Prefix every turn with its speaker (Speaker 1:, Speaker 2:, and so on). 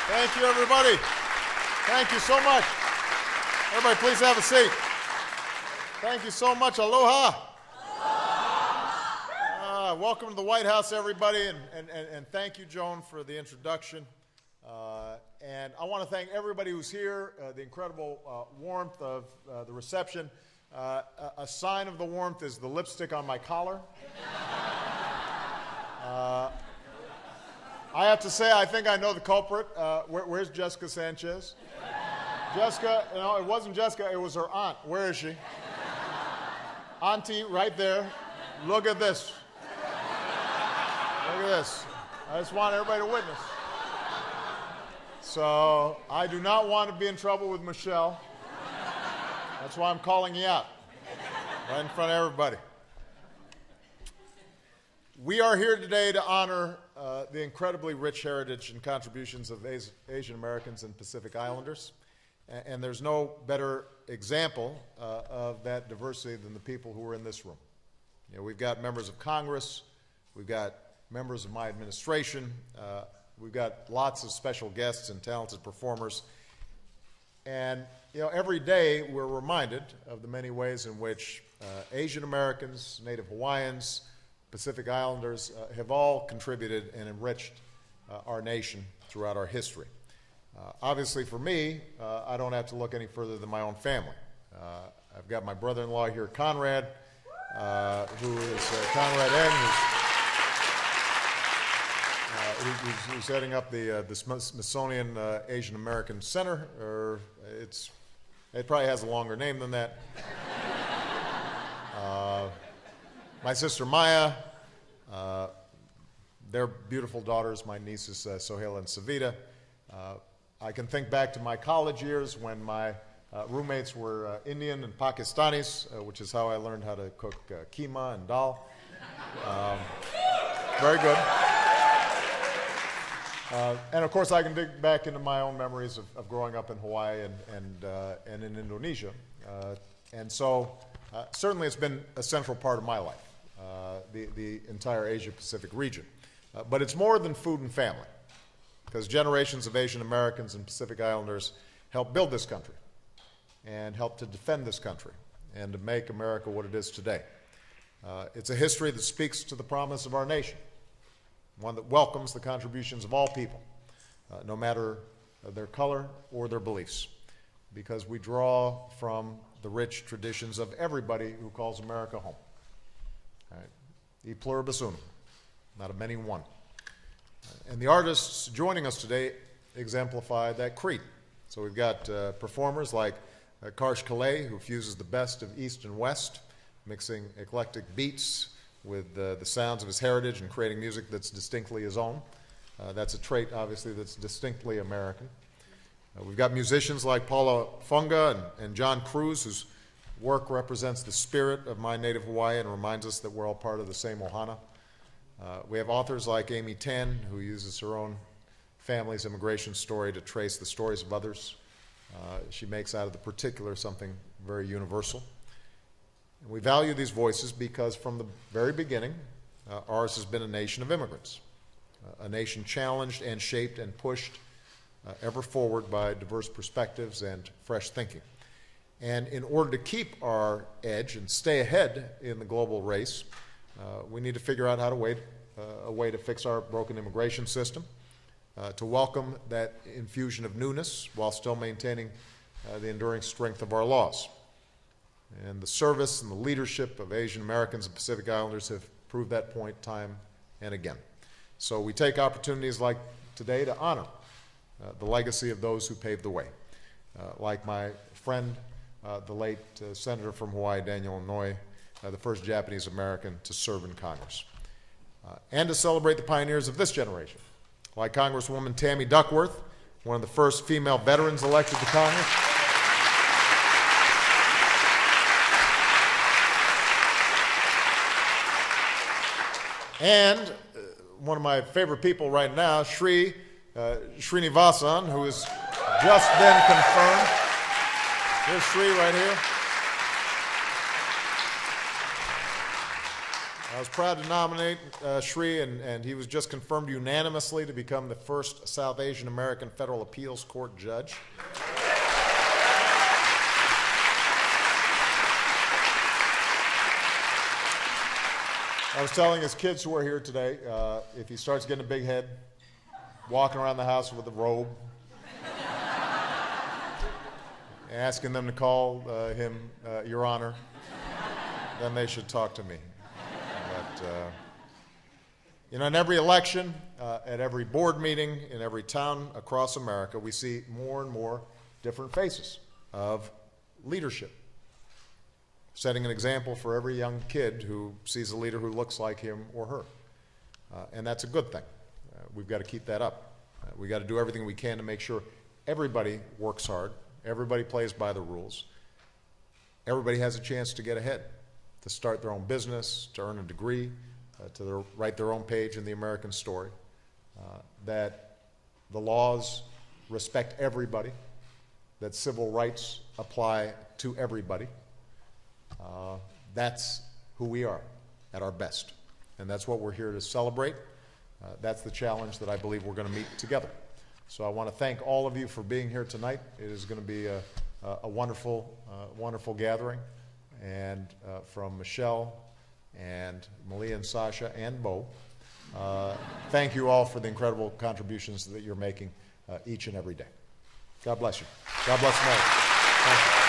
Speaker 1: Thank you, everybody. Thank you so much. Everybody, please have a seat. Thank you so much. Aloha. Welcome to the White House, everybody, and thank you, Joan, for the introduction. And I want to thank everybody who's here, the incredible warmth of the reception. A sign of the warmth is the lipstick on my collar. I have to say, I think I know the culprit. Where's Jessica Sanchez? Jessica, no, it wasn't Jessica, it was her aunt. Where is she? Auntie, right there. Look at this. Look at this. I just want everybody to witness. So, I do not want to be in trouble with Michelle. That's why I'm calling you out, right in front of everybody. We are here today to honor the incredibly rich heritage and contributions of Asian Americans and Pacific Islanders. And there's no better example of that diversity than the people who are in this room. You know, we've got members of Congress, we've got members of my administration, we've got lots of special guests and talented performers. And you know, every day we're reminded of the many ways in which Asian Americans, Native Hawaiians, Pacific Islanders have all contributed and enriched our nation throughout our history. Obviously for me, I don't have to look any further than my own family. I've got my brother-in-law here, Conrad, who is Conrad Eng, who's heading up the Smithsonian Asian American Center, or it probably has a longer name than that. My sister Maya, their beautiful daughters, my nieces Sohail and Savita. I can think back to my college years when my roommates were Indian and Pakistanis, which is how I learned how to cook keema and dal. Very good. And of course, I can dig back into my own memories of growing up in Hawaii and in Indonesia. And so, certainly it's been a central part of my life, the entire Asia-Pacific region. But it's more than food and family, because generations of Asian Americans and Pacific Islanders helped build this country and helped to defend this country and to make America what it is today. It's a history that speaks to the promise of our nation, one that welcomes the contributions of all people, no matter their color or their beliefs, because we draw from the rich traditions of everybody who calls America home. All right. E pluribus unum, not of many one. And the artists joining us today exemplify that creed. So we've got performers like Karsh Kalei, who fuses the best of East and West, mixing eclectic beats with the sounds of his heritage and creating music that's distinctly his own. That's a trait, obviously, that's distinctly American. We've got musicians like Paula Funga and John Cruz, whose work represents the spirit of my native Hawaii and reminds us that we're all part of the same ohana. We have authors like Amy Tan, who uses her own family's immigration story to trace the stories of others. She makes out of the particular something very universal. And we value these voices because from the very beginning, ours has been a nation of immigrants, a nation challenged and shaped and pushed ever forward by diverse perspectives and fresh thinking. And in order to keep our edge and stay ahead in the global race, we need to figure out a way to fix our broken immigration system, to welcome that infusion of newness while still maintaining the enduring strength of our laws. And the service and the leadership of Asian Americans and Pacific Islanders have proved that point time and again. So we take opportunities like today to honor the legacy of those who paved the way, like my friend, the late Senator from Hawaii, Daniel Inouye, the first Japanese American to serve in Congress. And to celebrate the pioneers of this generation, like Congresswoman Tammy Duckworth, one of the first female veterans elected to Congress. And one of my favorite people right now, Srinivasan, who has just been confirmed. Here's Sri right here. I was proud to nominate Shri, and he was just confirmed unanimously to become the first South Asian American Federal Appeals Court judge. I was telling his kids who are here today, if he starts getting a big head, walking around the house with a robe, asking them to call him Your Honor, then they should talk to me. But, in every election, at every board meeting, in every town across America, we see more and more different faces of leadership, setting an example for every young kid who sees a leader who looks like him or her. And that's a good thing. We've got to keep that up. We've got to do everything we can to make sure everybody works hard, everybody plays by the rules, everybody has a chance to get ahead, to start their own business, to earn a degree, to write their own page in the American story, that the laws respect everybody, that civil rights apply to everybody. That's who we are at our best, and that's what we're here to celebrate. That's the challenge that I believe we're going to meet together. So I want to thank all of you for being here tonight. It is going to be a wonderful, wonderful gathering, and from Michelle and Malia and Sasha and Bo, thank you all for the incredible contributions that you're making each and every day. God bless you. God bless America. Thank you.